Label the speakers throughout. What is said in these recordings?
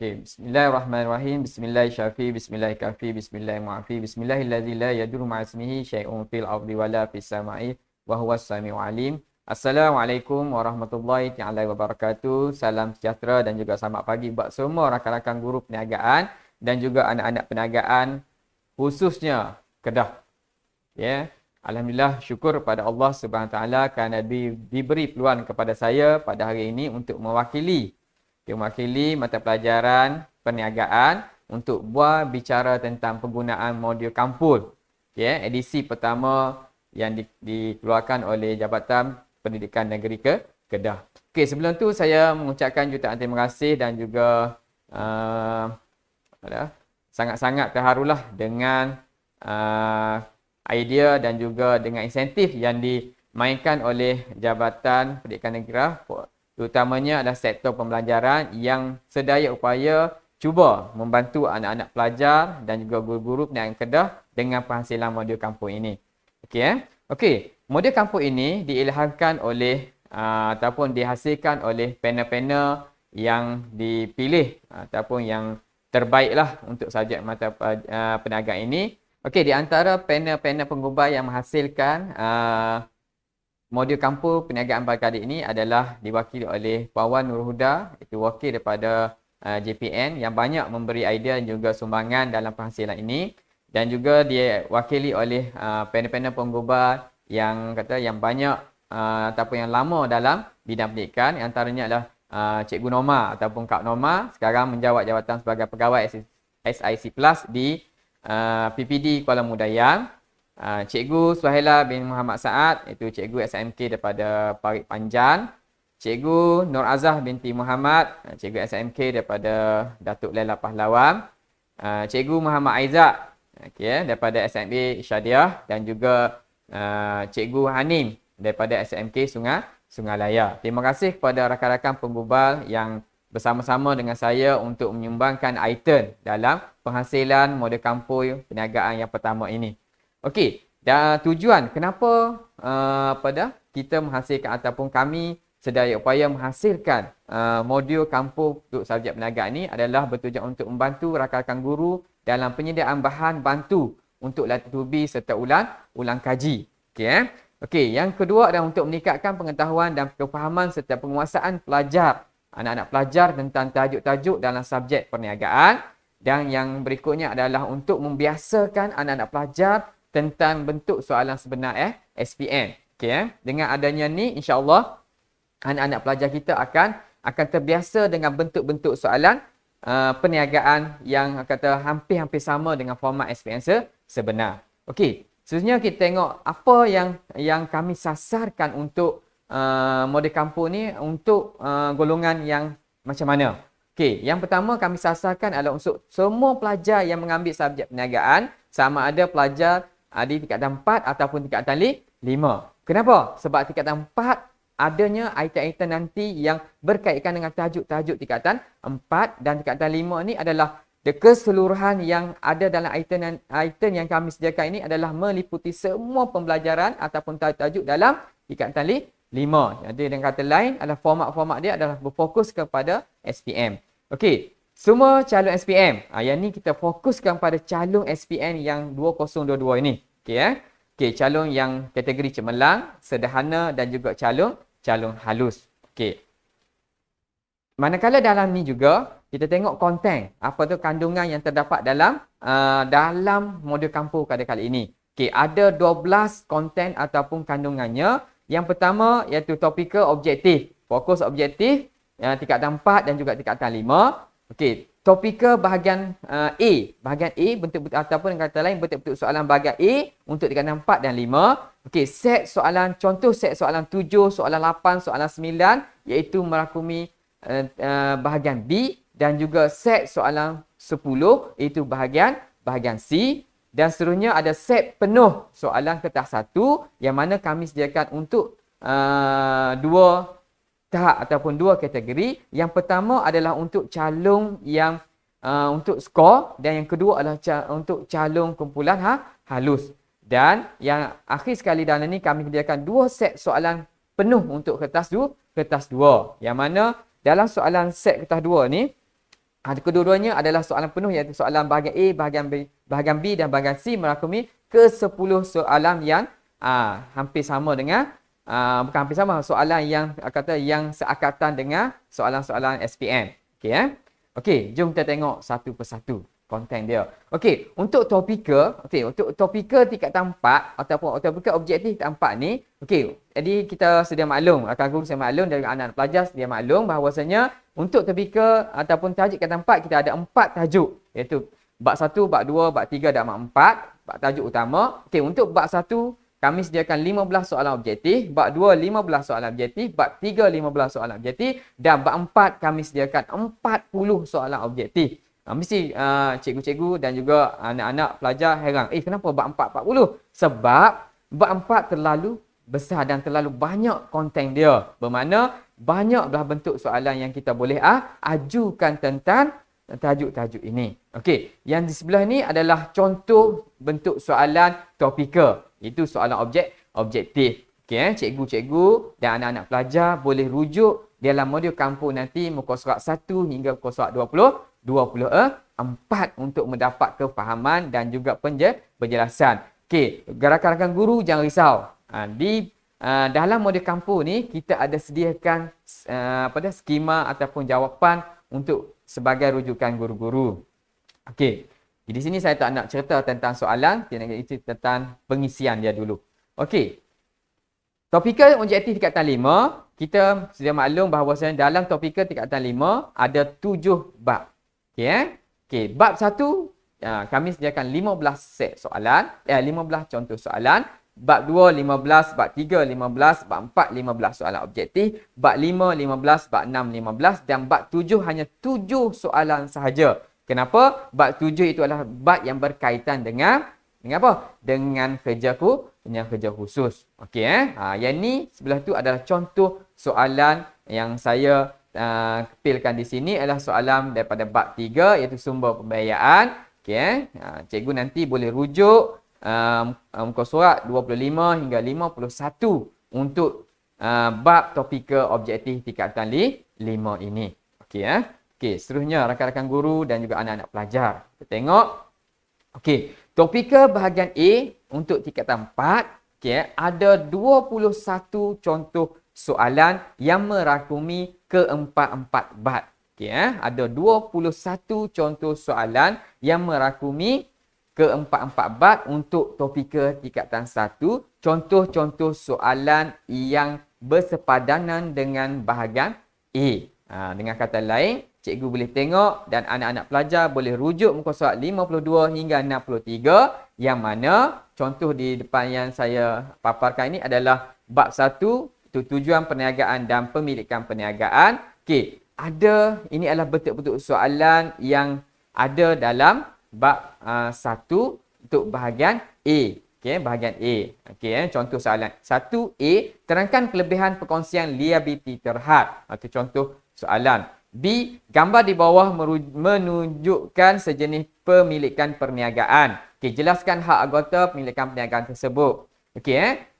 Speaker 1: Okay. Bismillahirrahmanirrahim. Bismillahirrahmanirrahim. Bismillahirrahmanirrahim. Bismillahirrahmanirrahim. Bismillahilladzi la yadurru ma'a ismihi syai'un fil ardi wala fis sama'i wa huwas samiul alim. Assalamualaikum warahmatullahi taala wabarakatuh. Salam sejahtera dan juga selamat pagi buat semua rakan-rakan guru perniagaan dan juga anak-anak perniagaan khususnya Kedah. Ya. Alhamdulillah, syukur pada Allah Subhanahu Wa Taala kerana diberi peluang kepada saya pada hari ini untuk mewakili mata pelajaran perniagaan untuk bicara tentang penggunaan modul Kampul. Ya, edisi pertama yang dikeluarkan oleh Jabatan Pendidikan Negeri Kedah. Okey, sebelum tu saya mengucapkan jutaan terima kasih dan juga sangat-sangat terharulah dengan idea dan juga dengan insentif yang dimainkan oleh Jabatan Pendidikan Negeri, terutamanya adalah sektor pembelajaran yang sedaya upaya cuba membantu anak-anak pelajar dan juga guru-guru perniagaan Kedah dengan penghasilan modul kampung ini. Okey, modul kampung ini diilhamkan oleh ataupun dihasilkan oleh panel-panel yang dipilih ataupun yang terbaiklah untuk subjek mata perniagaan ini. Okey, di antara panel-panel penggubah yang menghasilkan modul kampung perniagaan pada kali ini adalah diwakili oleh Puan Wan Nur Huda, itu wakil daripada JPN yang banyak memberi idea dan juga sumbangan dalam penghasilan ini, dan juga diwakili oleh panel-panel penggubah yang banyak ataupun yang lama dalam bidang pendidikan, antaranya adalah Cikgu Norma ataupun Kak Norma sekarang menjawat jawatan sebagai pegawai SIC Plus di PPD Kuala Mudayang. Cikgu Suhaila bin Muhammad Saad, itu Cikgu SMK daripada Parit Panjan. Cikgu Nur Azah binti Muhammad, Cikgu SMK daripada Datuk Laila Pahlawan. Cikgu Muhammad Aizat, daripada SMK Syadiah, dan juga Cikgu Hanim daripada SMK Sungai-Laya. Terima kasih kepada rakan-rakan penggubal yang bersama-sama dengan saya untuk menyumbangkan item dalam penghasilan modul kampung perniagaan yang pertama ini. Okey, dan tujuan kenapa kita menghasilkan ataupun kami sedaya upaya menghasilkan modul kampung untuk subjek perniagaan ini adalah bertujuan untuk membantu rakan-rakan guru dalam penyediaan bahan bantu untuk latih tubi serta ulang kaji. Okey, yang kedua adalah untuk meningkatkan pengetahuan dan kefahaman serta penguasaan pelajar, anak-anak pelajar tentang tajuk-tajuk dalam subjek perniagaan, dan yang berikutnya adalah untuk membiasakan anak-anak pelajar tentang bentuk soalan sebenar SPM. Dengan adanya ni, insya-Allah anak-anak pelajar kita akan terbiasa dengan bentuk-bentuk soalan perniagaan yang hampir-hampir sama dengan format SPM sebenar. Okey, seterusnya kita tengok apa yang kami sasarkan untuk modul kampung ni untuk golongan yang macam mana. Okey, yang pertama kami sasarkan adalah untuk semua pelajar yang mengambil subjek perniagaan, sama ada pelajar di tingkatan 4 ataupun tingkatan 5. Kenapa? Sebab tingkatan 4 adanya item-item nanti yang berkaitan dengan tajuk-tajuk tingkatan 4, dan tingkatan 5 ni adalah keseluruhan yang ada dalam item yang kami sediakan ini adalah meliputi semua pembelajaran ataupun tajuk-tajuk dalam tingkatan 5. Jadi dengan kata lain adalah format-format dia adalah berfokus kepada SPM. Okey, semua calon SPM. Yang ni kita fokuskan pada calon SPM yang 2022 ini. Okey, calon yang kategori cemerlang, sederhana dan juga calon halus. Okey. Manakala dalam ni juga kita tengok konten, apa tu kandungan yang terdapat dalam modul kampung pada kali ini. Okey, ada 12 konten ataupun kandungannya. Yang pertama iaitu topikal objektif, fokus objektif tingkatan 4 dan juga tingkatan 5. Okey, topikal bahagian A. Bahagian A bentuk-bentuk ataupun dengan kata lain bentuk-bentuk soalan bahagian A untuk tingkatan 4 dan 5. Okey, set soalan, contoh set soalan 7, soalan 8, soalan 9 iaitu merangkumi bahagian B, dan juga set soalan 10 iaitu bahagian C, dan seterusnya ada set penuh soalan kertas 1 yang mana kami sediakan untuk dua tahap ataupun dua kategori. Yang pertama adalah untuk calon yang untuk skor, dan yang kedua adalah untuk calon kumpulan halus. Dan yang akhir sekali dalam ini kami sediakan dua set soalan penuh untuk kertas 2, yang mana dalam soalan set kertas 2 ni Kedua-duanya adalah soalan penuh, iaitu soalan bahagian A, bahagian B dan bahagian C merakumi ke-10 soalan yang hampir sama dengan bukan hampir sama, soalan yang yang seakatan dengan soalan-soalan SPM. Okey, jom kita tengok satu persatu konten dia. Okey, untuk topika tingkatan 4 ataupun topika objektif tingkatan 4 ni, okey, jadi kita sedia maklum, rakan guru sedia maklum dan anak-anak pelajar sedia maklum bahawasanya untuk topika ataupun tajuk tingkatan 4 kita ada 4 tajuk, iaitu bab 1, bab 2, bab 3 dan bab 4, bab tajuk utama. Okey, untuk bab 1 kami sediakan 15 soalan objektif, bab 2 15 soalan objektif, bab 3 15 soalan objektif dan bab 4 kami sediakan 40 soalan objektif. Mesti cikgu-cikgu dan juga anak-anak pelajar heran, kenapa bab 4 40? Sebab bab 4 terlalu besar dan terlalu banyak konten dia. Bermakna banyaklah bentuk soalan yang kita boleh ajukan tentang tajuk-tajuk ini. Okey, yang di sebelah ni adalah contoh bentuk soalan topika. Itu soalan objektif. Okey, cikgu-cikgu dan anak-anak pelajar boleh rujuk dalam modul kampus nanti muka surat 1 hingga muka surat 24 untuk mendapat kefahaman dan juga penjelasan. Okey, rakan-rakan guru jangan risau. Dalam modul kampus ni kita ada sediakan skema ataupun jawapan untuk sebagai rujukan guru-guru. Okey, di sini saya tak nak cerita tentang soalan, saya nak cerita tentang pengisian dia dulu. Okey, topika objektif tingkatan 5, kita sudah maklum bahawasanya dalam topika tingkatan 5 ada 7 bab. Okey, bab 1 kami sediakan 15 set soalan, 15 contoh soalan. Bab 2 15, bab 3 15, bab 4 15 soalan objektif, bab 5 15, bab 6 15 dan bab 7 hanya 7 soalan sahaja. Kenapa? Bab 7 itu adalah bab yang berkaitan dengan apa? Dengan kerja khusus. Okey yang ni sebelah tu adalah contoh soalan yang saya kepilkan di sini adalah soalan daripada bab 3 iaitu sumber pembiayaan. Okey cikgu nanti boleh rujuk muka surat 25 hingga 51 untuk bab topika objektif tingkatan 5 ini. Okey, seterusnya rakan-rakan guru dan juga anak-anak pelajar. Kita tengok. Okey, topika bahagian A untuk tingkatan 4, ada 21 contoh soalan yang merakumi ke-4 bab. Ada 21 contoh soalan yang merakumi ke-4 bab untuk topika tingkatan 1, contoh-contoh soalan yang bersepadanan dengan bahagian A. Dengan kata lain, cikgu boleh tengok dan anak-anak pelajar boleh rujuk muka surat 52 hingga 63, yang mana contoh di depan yang saya paparkan ini adalah bab 1, itu tujuan perniagaan dan pemilikan perniagaan. Okey, ini adalah bentuk-bentuk soalan yang ada dalam bab 1 untuk bahagian A. Bahagian A. Contoh soalan. 1A, terangkan kelebihan perkongsian liability terhad. Itu contoh soalan. B, gambar di bawah menunjukkan sejenis pemilikan perniagaan. Jelaskan hak anggota pemilikan perniagaan tersebut.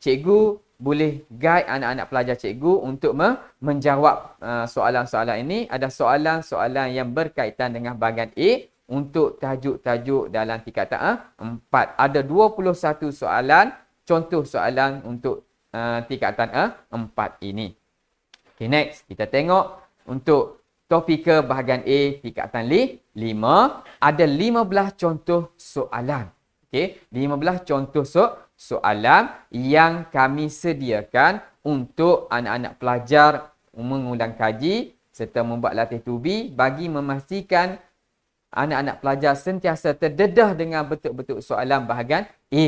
Speaker 1: Cikgu boleh guide anak-anak pelajar cikgu untuk menjawab soalan-soalan ini. Ada soalan-soalan yang berkaitan dengan bahagian A untuk tajuk-tajuk dalam tingkatan 4. Ada 21 soalan, contoh soalan untuk tingkatan 4 ini. Next, kita tengok untuk topika bahagian A tingkatan 5, ada 15 contoh soalan. 15 contoh soalan yang kami sediakan untuk anak-anak pelajar mengulang kaji serta membuat latih tubi bagi memastikan anak-anak pelajar sentiasa terdedah dengan bentuk-bentuk soalan bahagian A.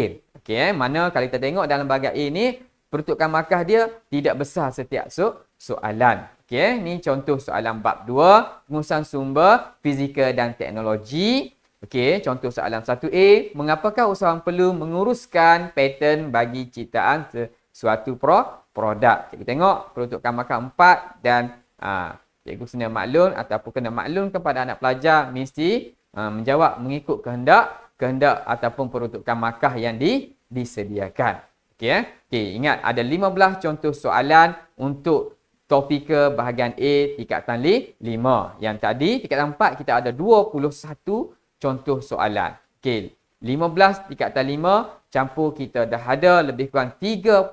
Speaker 1: Mana kalau kita tengok dalam bahagian A ni, peruntukan markah dia tidak besar setiap soalan. Ni contoh soalan bab 2, pengurusan sumber, fizikal dan teknologi. Contoh soalan 1A, mengapakah usahawan perlu menguruskan pattern bagi ciptaan suatu produk. Kita tengok peruntukan markah 4 dan cikgu kena maklum ataupun kena maklum kepada anak pelajar mesti menjawab mengikut kehendak ataupun peruntukan markah yang disediakan. Ingat ada 15 contoh soalan untuk topika bahagian A tingkatan 5. Yang tadi tingkatan 4 kita ada 21 contoh soalan. Okey, 15 tingkatan 5 campur kita dah ada lebih kurang 36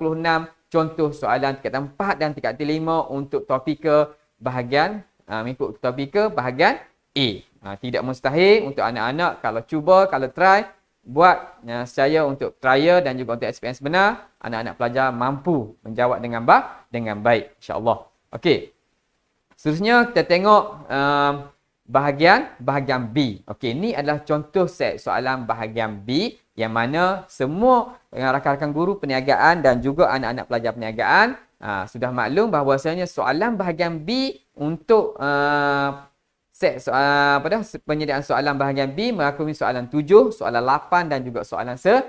Speaker 1: contoh soalan tingkatan 4 dan tingkatan 5 untuk topika bahagian mengikut topika bahagian A. Tidak mustahil untuk anak-anak kalau cuba, kalau try, buat secara untuk trial dan juga untuk experience benar, anak-anak pelajar mampu menjawab dengan baik, insya-Allah. Okey. Seterusnya kita tengok bahagian B. Okey, ini adalah contoh set soalan bahagian B yang mana semua rakan-rakan guru perniagaan dan juga anak-anak pelajar perniagaan sudah maklum bahawasanya soalan bahagian B untuk set penyediaan soalan bahagian B mengakui soalan 7, soalan 8 dan juga soalan 9.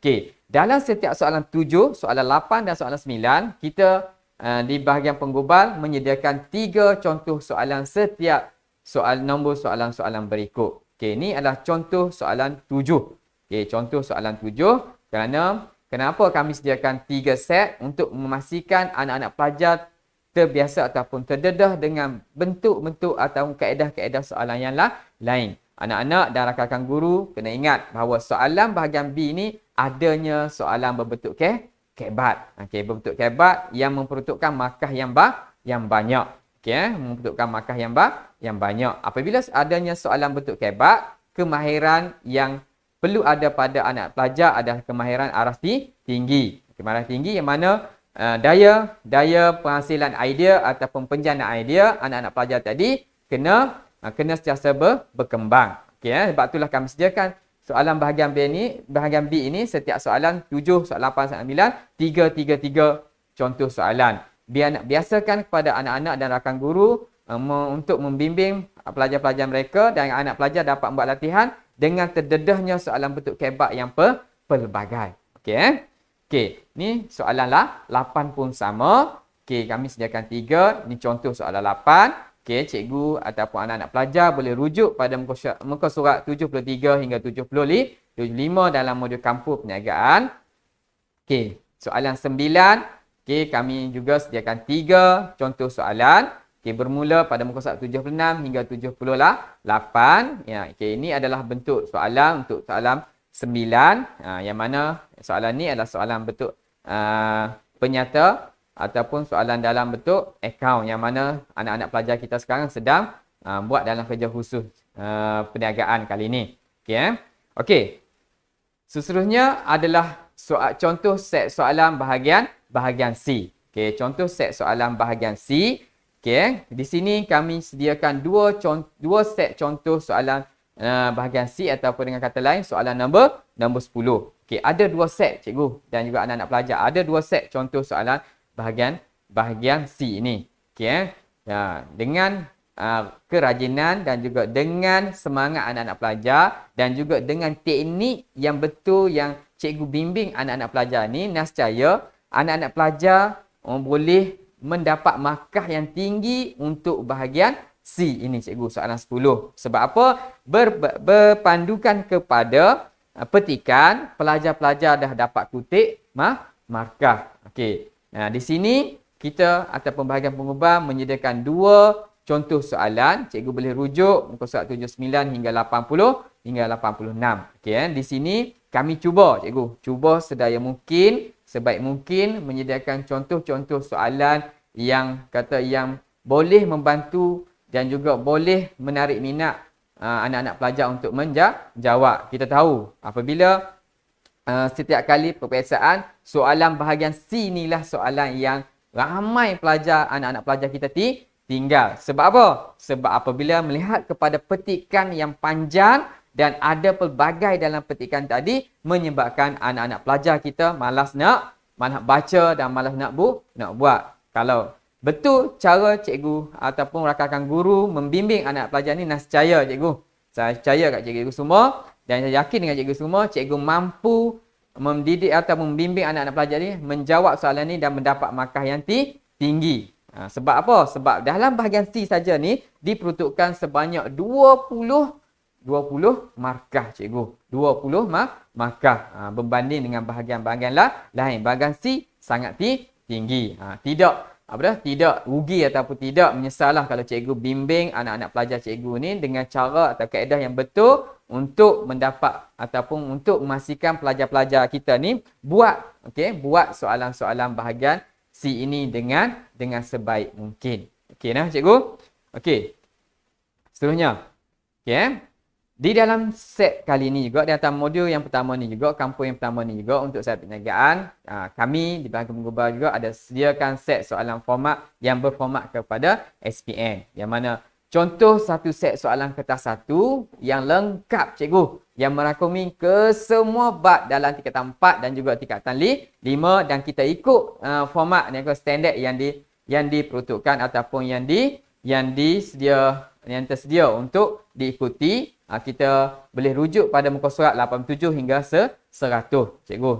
Speaker 1: Okey, dalam setiap soalan 7, soalan 8 dan soalan 9, kita di bahagian penggubal menyediakan 3 contoh soalan setiap nombor soalan-soalan berikut. Okey, ini adalah contoh soalan 7. Okey, contoh soalan 7 kenapa kami sediakan 3 set untuk memastikan anak-anak pelajar terbiasa ataupun terdedah dengan bentuk-bentuk atau kaedah-kaedah soalan yang lain. Anak-anak dan rakan-rakan guru kena ingat bahawa soalan bahagian B ini adanya soalan berbentuk kebat. Okey, berbentuk kebat yang memperuntukkan markah yang banyak. Okey, memperuntukkan markah yang banyak. Apabila adanya soalan bentuk kebat, kemahiran yang perlu ada pada anak pelajar adalah kemahiran aras tinggi. Kemahiran tinggi yang mana daya penghasilan idea ataupun penjanaan idea anak-anak pelajar tadi kena sentiasa berkembang. Okey, sebab itulah kami sediakan soalan bahagian B ini setiap soalan 7, soalan 8, soalan 9, 3 contoh soalan. Biasakan kepada anak-anak dan rakan guru untuk membimbing pelajar-pelajar mereka dan anak pelajar dapat membuat latihan dengan terdedahnya soalan bentuk kebat yang pelbagai. Okey. Okey, ni soalan 8 pun sama. Okey, kami sediakan 3. Ni contoh soalan 8. Okey, cikgu ataupun anak-anak pelajar boleh rujuk pada muka surat 73 hingga 75 dalam modul kampus perniagaan. Okey, soalan 9. Okey, kami juga sediakan 3 contoh soalan. Okey, bermula pada muka surat 76 hingga 78. Ya, okey, ini adalah bentuk soalan untuk soalan 9, yang mana soalan ni adalah soalan bentuk penyata ataupun soalan dalam bentuk akaun yang mana anak-anak pelajar kita sekarang sedang buat dalam kerja khusus perniagaan kali ini. Okey. Okey. Seterusnya adalah contoh set soalan bahagian C. Okey, contoh set soalan bahagian C. Okey, di sini kami sediakan dua set contoh soalan bahagian C ataupun dengan kata lain soalan nombor 10. Okey, ada 2 set cikgu dan juga anak-anak pelajar. Ada 2 set contoh soalan bahagian C ini. Okey, ya, dengan kerajinan dan juga dengan semangat anak-anak pelajar dan juga dengan teknik yang betul yang cikgu bimbing anak-anak pelajar ni, nescaya anak-anak pelajar boleh mendapat markah yang tinggi untuk bahagian C ini cikgu soalan 10. Sebab apa? Berpandukan kepada petikan pelajar-pelajar dah dapat kutip markah. Okey. Nah, di sini kita ataupun bahagian pengubah menyediakan 2 contoh soalan. Cikgu boleh rujuk muka surat 79 hingga 80 hingga 86. Okey, di sini kami cuba sedaya mungkin, sebaik mungkin menyediakan contoh-contoh soalan yang boleh membantu dan juga boleh menarik minat anak-anak pelajar untuk menjawab. Kita tahu apabila setiap kali peperiksaan soalan bahagian C inilah soalan yang ramai pelajar, anak-anak pelajar kita tinggal. Sebab apa? Sebab apabila melihat kepada petikan yang panjang dan ada pelbagai dalam petikan tadi menyebabkan anak-anak pelajar kita malas baca dan malas nak buat. Kalau betul cara cikgu ataupun rakan-rakan guru membimbing anak pelajar ni, nescaya cikgu. Saya percaya kat cikgu semua dan saya yakin dengan cikgu semua, cikgu mampu mendidik atau membimbing anak-anak pelajar ni menjawab soalan ni dan mendapat markah yang tinggi. Sebab apa? Sebab dalam bahagian C saja ni diperuntukkan sebanyak 20 markah cikgu. 20 berbanding dengan bahagian-bahagian lain. Bahagian C sangat tinggi. Tidak apa dah, tidak rugi ataupun tidak menyesallah kalau cikgu bimbing anak-anak pelajar cikgu ni dengan cara atau kaedah yang betul untuk mendapat ataupun untuk memastikan pelajar-pelajar kita ni buat soalan-soalan bahagian C ini dengan sebaik mungkin. Okey nah cikgu. Okey. Seterusnya. Okey. Di dalam set kali ini juga, di atas modul yang pertama ni juga, kampus yang pertama ni juga untuk set perniagaan, kami di Bahagian Global juga ada sediakan set soalan format yang berformat kepada SPM. Yang mana contoh satu set soalan kertas satu yang lengkap cikgu, yang merangkumi ke semua bab dalam tingkatan 4 dan juga tingkatan 5, dan kita ikut format yang standard yang diperuntukkan ataupun yang tersedia untuk diikuti. Kita boleh rujuk pada muka surat 87 hingga 100 cikgu.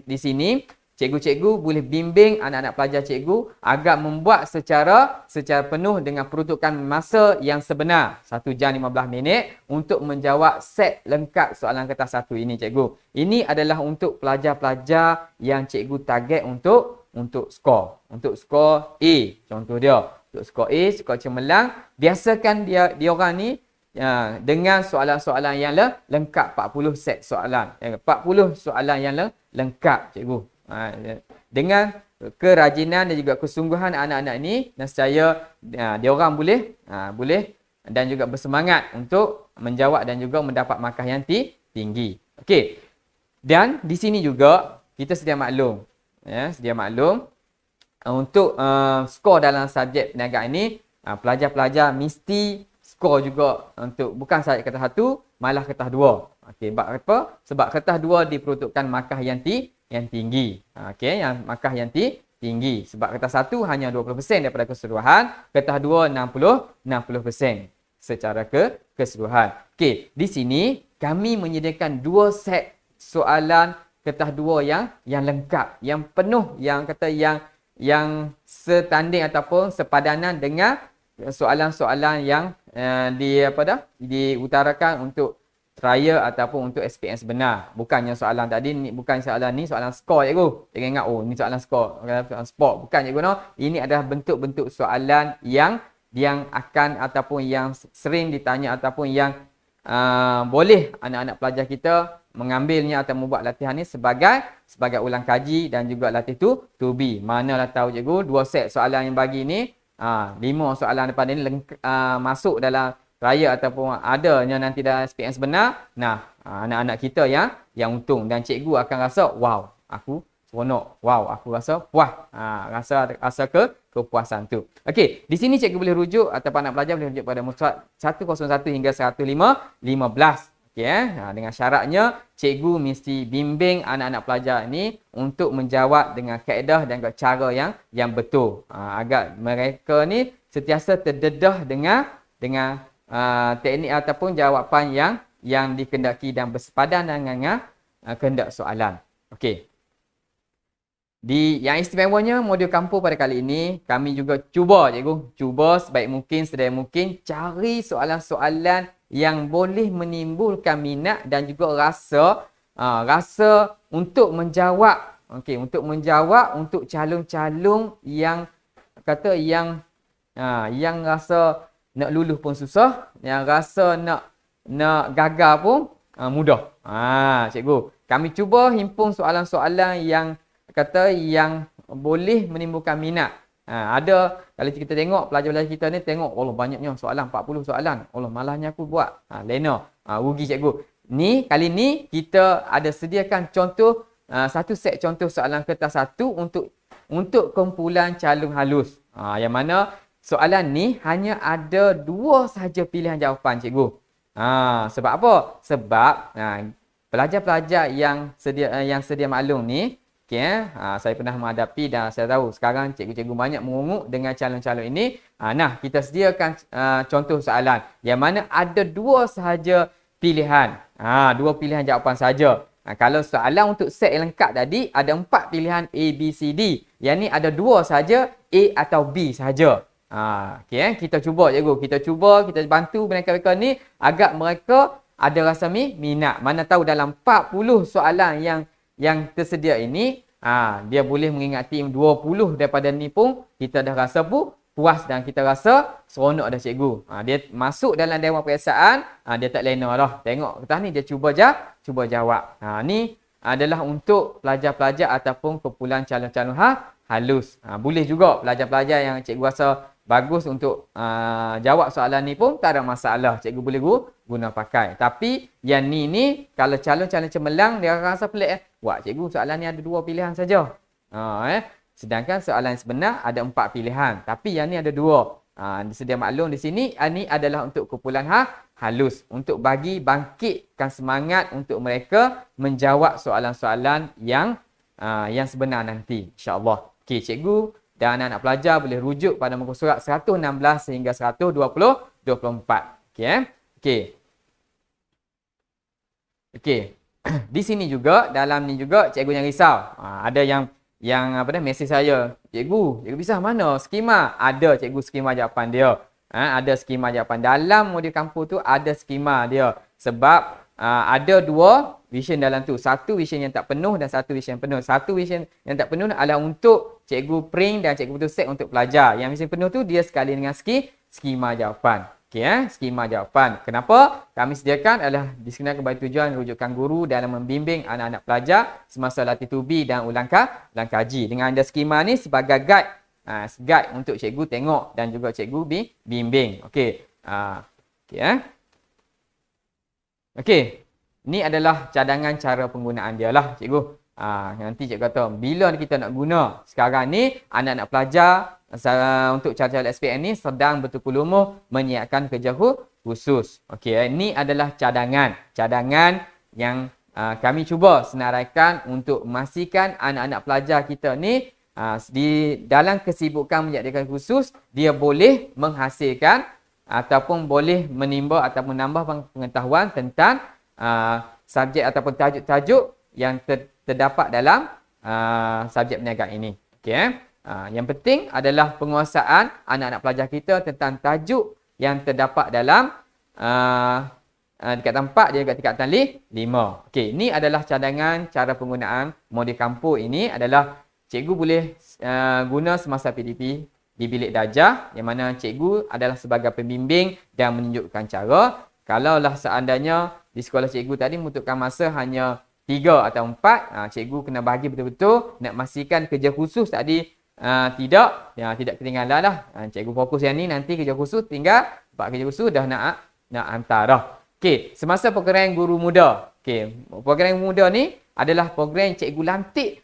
Speaker 1: Di sini cikgu-cikgu boleh bimbing anak-anak pelajar cikgu agar membuat secara penuh dengan peruntukan masa yang sebenar 1 jam 15 minit untuk menjawab set lengkap soalan kertas satu ini cikgu. Ini adalah untuk pelajar-pelajar yang cikgu target untuk skor. Untuk skor A contoh dia. Untuk skor A, skor cemerlang, biasakan dia orang ni dengan soalan-soalan yang lengkap, 40 set soalan. 40 soalan yang lengkap cikgu. Dengan kerajinan dan juga kesungguhan anak-anak ini, nescaya dia orang boleh dan juga bersemangat untuk menjawab dan juga mendapat markah yang tinggi. Okey. Dan di sini juga kita sedia maklum untuk skor dalam subjek perniagaan ini, pelajar-pelajar mesti skor juga untuk bukan sahaja kertas satu, malah kertas dua. Okey, sebab apa? Sebab kertas dua diperuntukkan markah yang tinggi. Okey, yang markah yang tinggi. Sebab kertas satu hanya 20% daripada keseluruhan, kertas dua 60% secara keseluruhan. Okey, di sini kami menyediakan 2 set soalan kertas dua yang lengkap, yang penuh, yang yang setanding ataupun sepadanan dengan soalan-soalan yang diutarakan untuk trial ataupun untuk SPM sebenar. Bukannya soalan tadi ni, bukan soalan ni soalan skor cikgu. Jangan ingat ni soalan skor, soalan sport. Bukan cikgu no. Ini adalah bentuk-bentuk soalan yang akan ataupun yang sering ditanya ataupun yang boleh anak-anak pelajar kita mengambilnya atau membuat latihan ni sebagai ulang kaji dan juga latih to be. Manalah tahu cikgu 2 set soalan yang bagi ni 5 soalan depan ini masuk dalam raya ataupun adanya nanti dalam SPM sebenar. Anak-anak kita yang untung, dan cikgu akan rasa wow, aku seronok. Wow, aku rasa puas. Rasa kepuasan tu. Okey, di sini cikgu boleh rujuk ataupun anak pelajar boleh rujuk pada muka surat 101 hingga 115. Okey, dengan syaratnya cikgu mesti bimbing anak-anak pelajar ini untuk menjawab dengan kaedah dan cara yang betul, agar mereka ni sentiasa terdedah dengan teknik ataupun jawapan yang dikehendaki dan bersepadan dengan kehendak soalan. Okey. Yang istimewanya modul kampus pada kali ini, kami juga cuba sebaik mungkin, sedaya mungkin cari soalan-soalan yang boleh menimbulkan minat dan juga rasa untuk menjawab. Okey, untuk menjawab untuk calon-calon yang rasa nak lulus pun susah, yang rasa nak gagal pun mudah. Cikgu, kami cuba himpun soalan-soalan yang boleh menimbulkan minat. Ada, kalau kita tengok pelajar-pelajar kita ni tengok, Allah banyaknya soalan, 40 soalan. Allah malahnya aku buat. Lena, rugi cikgu. Kali ni kita ada sediakan contoh, satu set contoh soalan kertas satu untuk kumpulan calon halus. Yang mana soalan ni hanya ada 2 sahaja pilihan jawapan cikgu. Sebab apa? Sebab pelajar-pelajar yang sedia maklum ni, saya pernah menghadapi dan saya tahu sekarang cikgu-cikgu banyak mengunguk dengan calon-calon ini. Kita sediakan contoh soalan yang mana ada 2 sahaja pilihan. 2 pilihan jawapan saja. Kalau soalan untuk set yang lengkap tadi ada 4 pilihan A, B, C, D. Yang ni ada 2 saja, A atau B saja. Kita cuba cikgu, kita bantu mereka ni agar mereka ada rasa minat. Mana tahu dalam 40 soalan yang tersedia ini Dia boleh mengingati 20 daripada ni pun kita dah rasa puas dan kita rasa seronok dah cikgu. Dia masuk dalam dewan periksaan, dia tak lena dah. Tengok kertas ni dia cuba jawab. Ni adalah untuk pelajar-pelajar ataupun kumpulan calon-calon halus. Boleh juga pelajar-pelajar yang cikgu rasa bagus untuk jawab soalan ni pun tak ada masalah. Cikgu boleh guna pakai. Tapi yang ni kalau calon-calon cemerlang dia rasa pelik. Wah, cikgu soalan ni ada 2 pilihan saja. Sedangkan soalan sebenar ada 4 pilihan. Tapi yang ni ada 2. Sedia maklum di sini ini adalah untuk kumpulan halus. Untuk bangkitkan semangat untuk mereka menjawab soalan-soalan yang sebenar nanti. InsyaAllah. Okey, cikgu dan anak-anak pelajar boleh rujuk pada muka surat 116 sehingga 124. Okey. Di sini juga, dalam ni juga cikgu yang risau. Ada yang mesej saya, cikgu bisa mana skema? Ada cikgu skema jawapan dia. Ada skema jawapan dalam modul kampus tu, ada skema dia. Sebab ada 2 vision dalam tu. Satu vision yang tak penuh dan satu vision yang penuh. Satu vision yang tak penuh adalah untuk cikgu print dan cikgu betul set untuk pelajar. Yang vision penuh tu dia sekali dengan skema jawapan. Skema jawapan. Kenapa? Kami sediakan adalah disediakan bagi tujuan rujukan guru dalam membimbing anak-anak pelajar semasa latih tubi dan ulang kaji. Dengan ada skema ni sebagai guide untuk cikgu tengok dan juga cikgu bimbing. Ni adalah cadangan cara penggunaan dia lah cikgu. Nanti cikgu kata bila kita nak guna. Sekarang ni anak-anak pelajar untuk cara-cara SPM ni sedang bertukar-lumuh menyiapkan kerja khusus. Ini adalah cadangan yang kami cuba senaraikan untuk memastikan anak-anak pelajar kita ni di dalam kesibukan menjadikan khusus dia boleh menghasilkan ataupun boleh menimba ataupun menambah pengetahuan tentang subjek ataupun tajuk-tajuk yang terdapat dalam subjek perniagaan ini. Yang penting adalah penguasaan anak-anak pelajar kita tentang tajuk yang terdapat dalam tingkatan 4 dia dekat tingkatan 5. Ini adalah cadangan cara penggunaan modul kampus ini adalah cikgu boleh guna semasa PDP di bilik darjah yang mana cikgu adalah sebagai pembimbing dan menunjukkan cara. Kalaulah seandainya di sekolah cikgu tadi membutuhkan masa hanya 3 atau 4, cikgu kena bagi betul-betul nak pastikan kerja khusus tadi tidak ketinggalan lah. Cikgu fokus yang ni, nanti kerja khusus tinggal buat kerja khusus dah nak hantar dah. Semasa program guru muda. Program muda ni adalah program cikgu lantik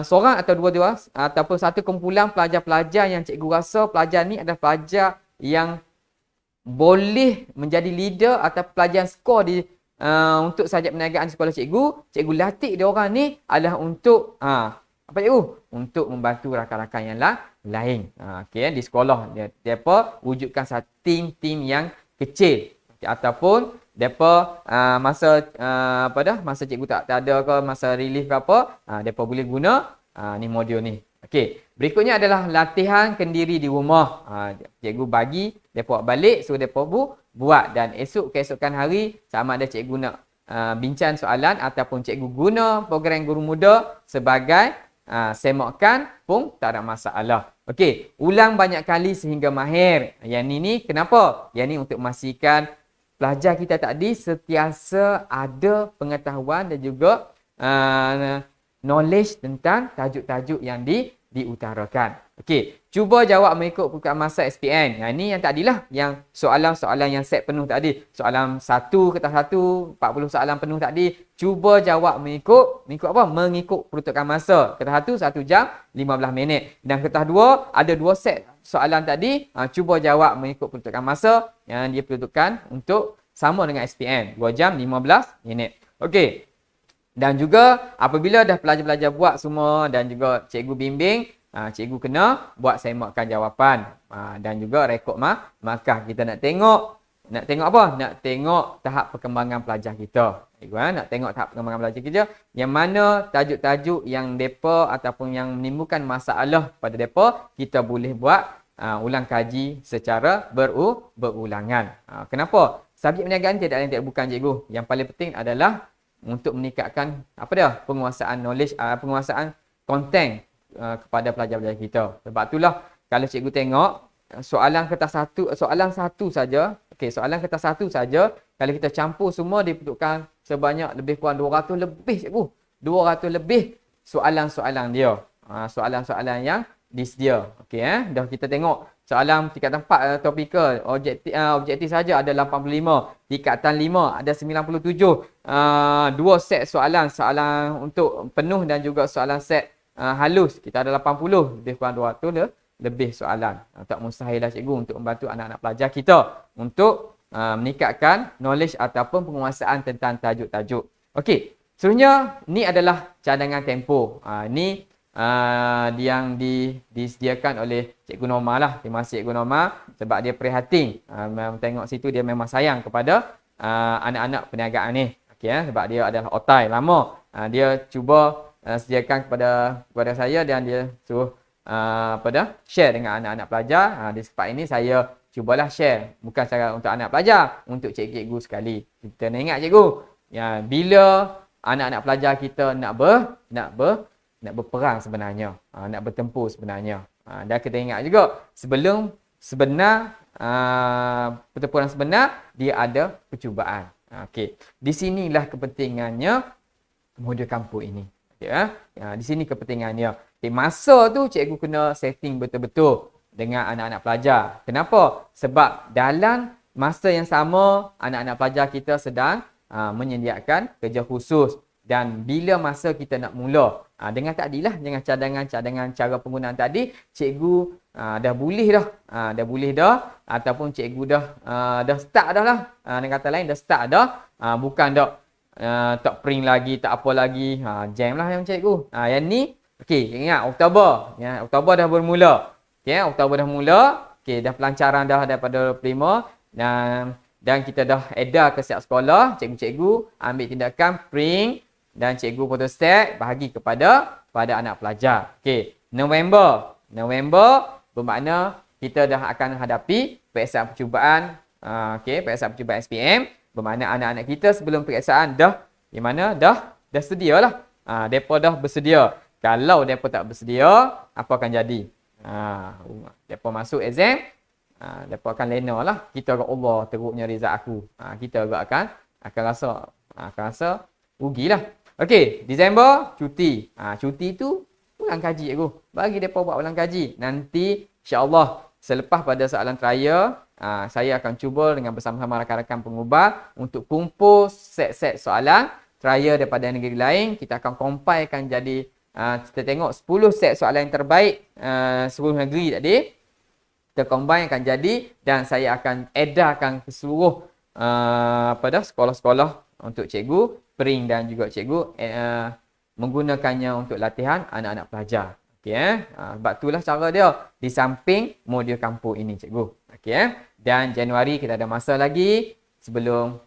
Speaker 1: seorang atau dua ataupun satu kumpulan pelajar-pelajar yang cikgu rasa pelajar ni adalah pelajar yang boleh menjadi leader atau pelajar yang skor di untuk subjek perniagaan sekolah cikgu. Cikgu latih dia orang ni adalah untuk apa cikgu? Untuk membantu rakan-rakan yang lain. Di sekolah dia wujudkan satu tim yang kecil ataupun depa masa cikgu tak ada ke masa relief ke apa, depa boleh guna ni modul ni. Berikutnya adalah latihan kendiri di rumah. Cikgu bagi depa balik, so depa buat dan keesokan hari sama ada cikgu nak bincang soalan ataupun cikgu guna program guru muda sebagai semakkan pun tak ada masalah. Ulang banyak kali sehingga mahir. Yang ni kenapa? Yang ni untuk memastikan pelajar kita tadi sentiasa ada pengetahuan dan juga knowledge tentang tajuk-tajuk yang diutarakan. Cuba jawab mengikut perkiraan masa SPM. Yang ni yang tadilah yang soalan-soalan yang set penuh tadi. Soalan 1 kertas 1, 40 soalan penuh tadi. Cuba jawab mengikut apa? Mengikut peruntukan masa. Kertas 1 jam 15 minit. Dan kertas 2 ada 2 set soalan tadi. Cuba jawab mengikut peruntukan masa yang dia peruntukkan untuk sama dengan SPM. 2 jam 15 minit. Dan juga apabila dah pelajar-pelajar buat semua dan juga cikgu bimbing, cikgu kena buat semakkan jawapan dan juga rekod markah. Kita nak tengok apa? Nak tengok tahap perkembangan pelajar kita. Nak tengok tahap perkembangan pelajar kita yang mana tajuk-tajuk yang depa ataupun yang menimbulkan masalah pada depa, kita boleh buat ulang kaji secara berulangan. Kenapa? Subjek perniagaan tidak lain tidak bukan cikgu. Yang paling penting adalah untuk meningkatkan apa dia? Penguasaan knowledge, penguasaan konten kepada pelajar-pelajar kita. Sebab itulah kalau cikgu tengok soalan satu saja, okey, soalan kertas satu saja kalau kita campur semua diperlukan sebanyak lebih kurang 200 lebih cikgu. 200 lebih soalan-soalan dia. Soalan-soalan yang disedia. Okey dah kita tengok soalan tingkatan 4 topikal, objektif saja ada 85, tingkatan 5 ada 97. Dua set soalan untuk penuh dan juga soalan set halus kita ada 80, lebih kurang 200 lebih soalan. Tak mustahil lah cikgu untuk membantu anak-anak pelajar kita untuk meningkatkan knowledge ataupun penguasaan tentang tajuk-tajuk. Okey, seterusnya ni adalah cadangan tempoh. Ni yang disediakan oleh Cikgu Norma lah. Terima kasih Cikgu Norma sebab dia prihatin. Tengok situ dia memang sayang kepada anak-anak perniagaan ni. Okey sebab dia adalah otai lama. Dia cuba sediakan kepada saya dan dia suruh share dengan anak-anak pelajar. Di tempat ini saya cubalah share bukan secara untuk anak pelajar, untuk cikgu-cikgu sekali. Kita nak ingat cikgu, ya, bila anak-anak pelajar kita nak berperang sebenarnya, nak bertempur sebenarnya. Dan kita ingat juga pertempuran sebenar dia ada percubaan. Okey, di sinilah kepentingannya modul kampus ini. Ya, di sini kepentingannya. Masa tu cikgu kena setting betul-betul dengan anak-anak pelajar. Kenapa? Sebab dalam masa yang sama anak-anak pelajar kita sedang menyediakan kerja khusus. Dan bila masa kita nak mula, dengan dengan cadangan-cadangan cara penggunaan tadi, cikgu dah boleh dah ataupun cikgu dah start dah lah. Dengan kata lain dah start dah, bukan dah tak print lagi, tak apa lagi. Jam lah yang cikgu. Yang ni, okey, ingat Oktober. Ya, Oktober dah bermula. Okey, Oktober dah mula. Okey, dah pelancaran dah daripada 25 dan kita dah edar ke setiap sekolah. Cikgu-cikgu ambil tindakan print dan cikgu photostat bahagi kepada anak pelajar. Okey, November bermakna kita dah akan hadapi peperiksaan percubaan. Peperiksaan percubaan SPM. Bermakna anak-anak kita sebelum peperiksaan dah sedialah. Depa dah bersedia. Kalau depa tak bersedia, apa akan jadi? Depa masuk exam, depa akan lena lah. Kita agak Allah teruknya rezak aku. Kita agak akan rasa rugilah. Okey, Disember cuti. Cuti tu ulang kaji cikgu. Bagi depa buat ulang kaji. Nanti insya-Allah selepas pada soalan trial, saya akan cuba dengan bersama-sama rakan-rakan pengubah untuk kumpul set-set soalan trial daripada negeri lain. Kita akan compilekan jadi kita tengok 10 set soalan yang terbaik 10 negeri tadi. Kita combine akan jadi dan saya akan edarkan ke seluruh sekolah-sekolah untuk cikgu print dan juga cikgu menggunakannya untuk latihan anak-anak pelajar. Okey sebab itulah cara dia di samping modul kampus ini cikgu. Okey dan Januari kita ada masa lagi sebelum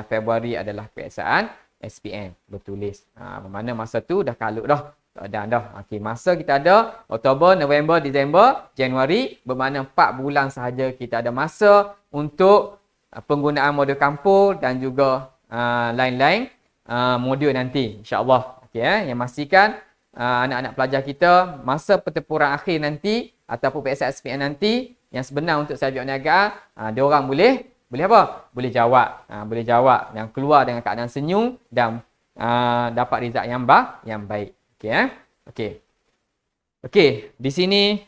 Speaker 1: Februari adalah peperiksaan SPM bertulis. Bermakna masa tu dah kalut dah. Okey, masa kita ada Oktober, November, Disember, Januari, bermakna 4 bulan sahaja kita ada masa untuk penggunaan modul kampus dan juga lain-lain modul nanti insya-Allah. Okey yang pastikan anak-anak pelajar kita masa pertempuran akhir nanti ataupun peperiksaan SPM nanti yang sebenar untuk subjek perniagaan, dia orang boleh apa? Boleh jawab dan keluar dengan keadaan senyum dan dapat result yang baik. Okey, di sini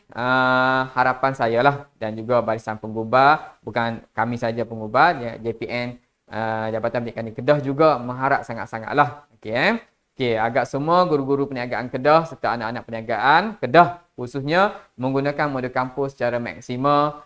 Speaker 1: harapan saya lah dan juga barisan pengubah, bukan kami saja pengubah, JPN Jabatan Pendidikan di Kedah juga mengharap sangat-sangatlah. Okey, agak semua guru-guru perniagaan Kedah serta anak-anak perniagaan Kedah khususnya menggunakan modul kampus secara maksimal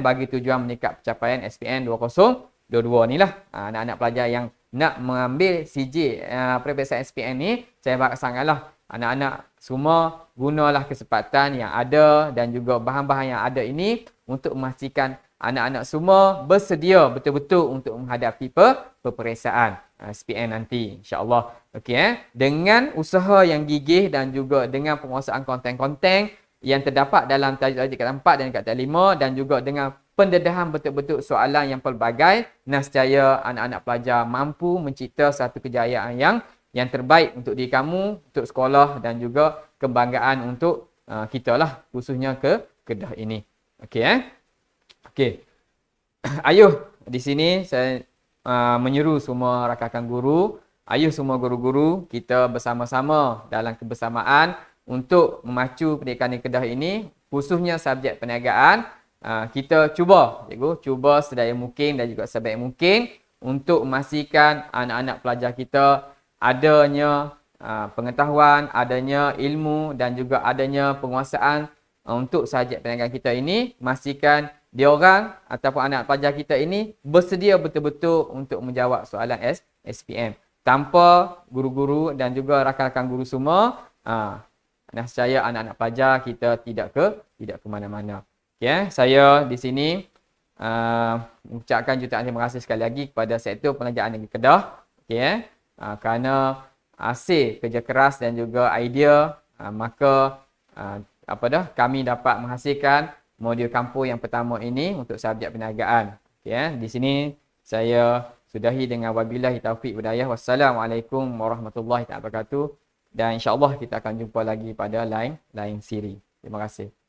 Speaker 1: bagi tujuan meningkat pencapaian SPM 2022 ni lah. Anak-anak pelajar yang nak mengambil CJ peperiksaan SPM ni, saya harap sangatlah anak-anak semua gunalah kesempatan yang ada dan juga bahan-bahan yang ada ini untuk memastikan anak-anak semua bersedia betul-betul untuk menghadapi peperiksaan SPM nanti insya-Allah. Okey dengan usaha yang gigih dan juga dengan penguasaan konten-konten yang terdapat dalam tajuk tingkatan 4 dan tingkatan 5 dan juga dengan pendedahan betul-betul soalan yang pelbagai, nescaya anak-anak pelajar mampu mencipta satu kejayaan yang terbaik untuk diri kamu, untuk sekolah dan juga kebanggaan untuk kita lah, khususnya ke Kedah ini. Okey Okey. Ayuh di sini saya menyeru semua rakan-rakan guru, ayuh semua guru-guru, kita bersama-sama dalam kebersamaan untuk memacu pendidikan di Kedah ini, khususnya subjek perniagaan. Kita cuba sedaya mungkin dan juga sebaik mungkin untuk memastikan anak-anak pelajar kita adanya pengetahuan, adanya ilmu dan juga adanya penguasaan untuk subjek perniagaan kita ini. Pastikan diorang ataupun anak pelajar kita ini bersedia betul-betul untuk menjawab soalan SPM. Tanpa guru-guru dan juga rakan-rakan guru semua, nescaya anak-anak pelajar kita tidak ke mana-mana. Okay, saya di sini mengucapkan jutaan terima kasih sekali lagi kepada Sektor Perniagaan Negeri Kedah, kerana hasil kerja keras dan juga idea, maka kami dapat menghasilkan modul kampus yang pertama ini untuk subjek perniagaan. Di sini saya sudahi dengan wabillahi taufiq hidayah. Wassalamualaikum warahmatullahi wabarakatuh. Dan insya-Allah kita akan jumpa lagi pada lain siri. Terima kasih.